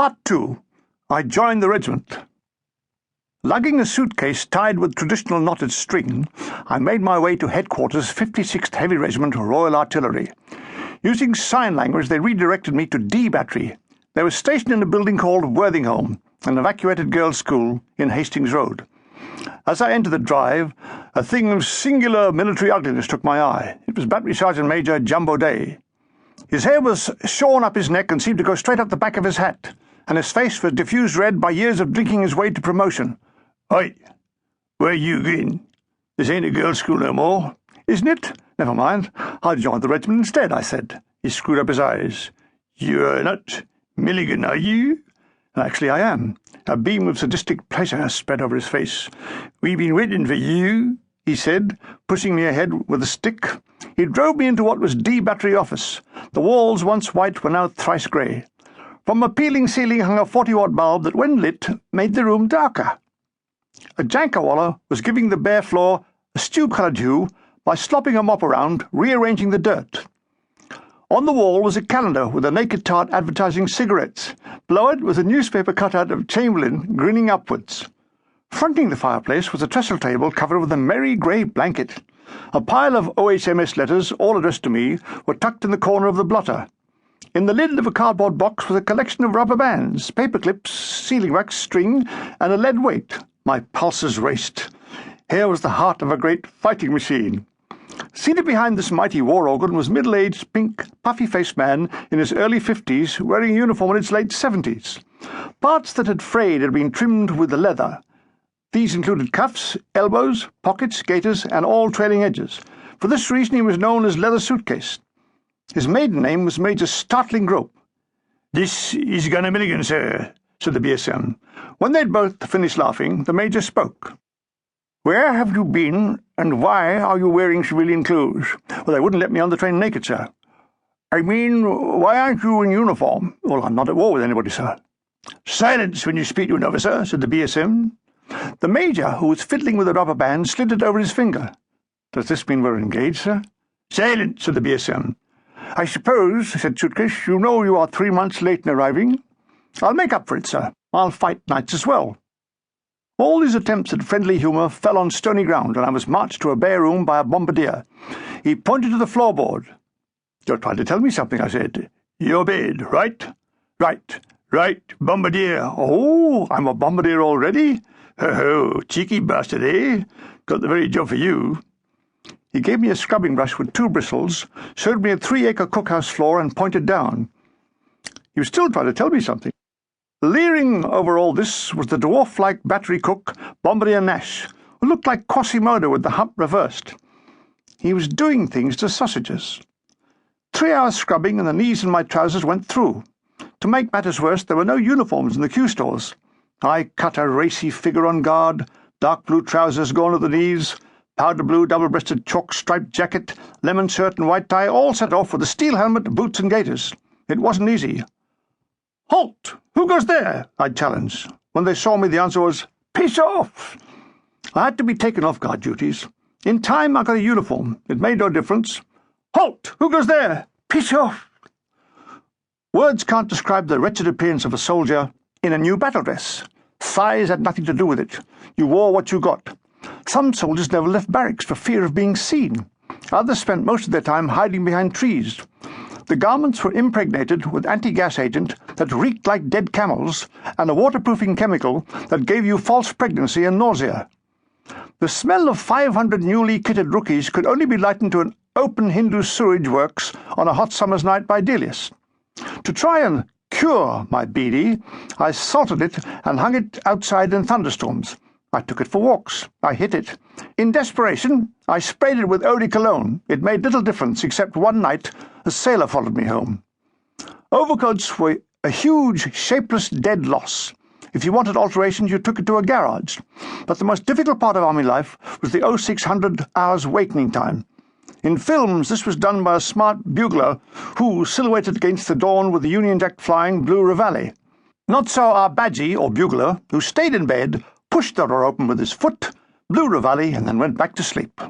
Part 2. I joined the regiment. Lugging a suitcase tied with traditional knotted string, I made my way to headquarters 56th Heavy Regiment Royal Artillery. Using sign language, they redirected me to D Battery. They were stationed in a building called Worthingholme, an evacuated girls' school in Hastings Road. As I entered the drive, a thing of singular military ugliness took my eye. It was Battery Sergeant Major Jumbo Day. His hair was shorn up his neck and seemed to go straight up the back of his hat, and his face was diffused red by years of drinking his way to promotion. "Oi, where you going? This ain't a girls' school no more." "Isn't it? Never mind. I'll join the regiment instead," I said. He screwed up his eyes. "You're not Milligan, are you?" "Actually, I am." A beam of sadistic pleasure spread over his face. "We've been waiting for you," he said, pushing me ahead with a stick. He drove me into what was D Battery office. The walls, once white, were now thrice grey. From a peeling ceiling hung a 40-watt bulb that, when lit, made the room darker. A jankerwaller was giving the bare floor a stew-coloured hue by slopping a mop around, rearranging the dirt. On the wall was a calendar with a naked tart advertising cigarettes. Below it was a newspaper cutout of Chamberlain grinning upwards. Fronting the fireplace was a trestle table covered with a merry grey blanket. A pile of OHMS letters, all addressed to me, were tucked in the corner of the blotter. In the lid of a cardboard box was a collection of rubber bands, paper clips, sealing wax, string, and a lead weight. My pulses raced. Here was the heart of a great fighting machine. Seated behind this mighty war organ was middle-aged, pink, puffy-faced man in his early 50s, wearing a uniform in its late 70s. Parts that had frayed had been trimmed with the leather. These included cuffs, elbows, pockets, gaiters, and all trailing edges. For this reason he was known as Leather Suitcase. His maiden name was Major Startling Grope. "This is Gunner Milligan, sir," said the BSM. When they'd both finished laughing, the Major spoke. "Where have you been, and why are you wearing civilian clothes?" "Well, they wouldn't let me on the train naked, sir." "I mean, why aren't you in uniform?" "Well, I'm not at war with anybody, sir." "Silence when you speak to an officer," said the BSM. The Major, who was fiddling with a rubber band, slid it over his finger. "Does this mean we're engaged, sir?" "Silence," said the BSM. "I suppose," said Suitcase, "you know you are 3 months late in arriving?" "I'll make up for it, sir. I'll fight nights as well." All these attempts at friendly humour fell on stony ground, and I was marched to a bare room by a bombardier. He pointed to the floorboard. "You're trying to tell me something," I said. "Your bed, right?" Right, bombardier." "Oh, I'm a bombardier already?" "Ho, cheeky bastard, eh? Got the very job for you." He gave me a scrubbing brush with 2 bristles, showed me a 3-acre cookhouse floor, and pointed down. He was still trying to tell me something. Leering over all this was the dwarf-like battery cook, Bombardier Nash, who looked like Quasimodo with the hump reversed. He was doing things to sausages. 3 hours scrubbing, and the knees in my trousers went through. To make matters worse, there were no uniforms in the Q stores. I cut a racy figure on guard, dark blue trousers gone at the knees, powder blue double-breasted chalk-striped jacket, lemon shirt and white tie, all set off with a steel helmet, boots and gaiters. It wasn't easy. "Halt! Who goes there?" I challenged. When they saw me, the answer was, "Piss off!" I had to be taken off guard duties. In time, I got a uniform. It made no difference. "Halt! Who goes there? Piss off!" Words can't describe the wretched appearance of a soldier in a new battle dress. Size had nothing to do with it. You wore what you got. Some soldiers never left barracks for fear of being seen. Others spent most of their time hiding behind trees. The garments were impregnated with anti-gas agent that reeked like dead camels and a waterproofing chemical that gave you false pregnancy and nausea. The smell of 500 newly kitted rookies could only be likened to an open Hindu sewage works on a hot summer's night by Delius. To try and cure my BD, I salted it and hung it outside in thunderstorms. I took it for walks. I hit it. In desperation, I sprayed it with eau de cologne. It made little difference, except one night a sailor followed me home. Overcoats were a huge, shapeless, dead loss. If you wanted alterations, you took it to a garage. But the most difficult part of army life was the 0600 hours wakening time. In films, this was done by a smart bugler who, silhouetted against the dawn with the Union Jack flying, blew reveille. Not so our badgie, or bugler, who stayed in bed, pushed the door open with his foot, blew reveille, and then went back to sleep.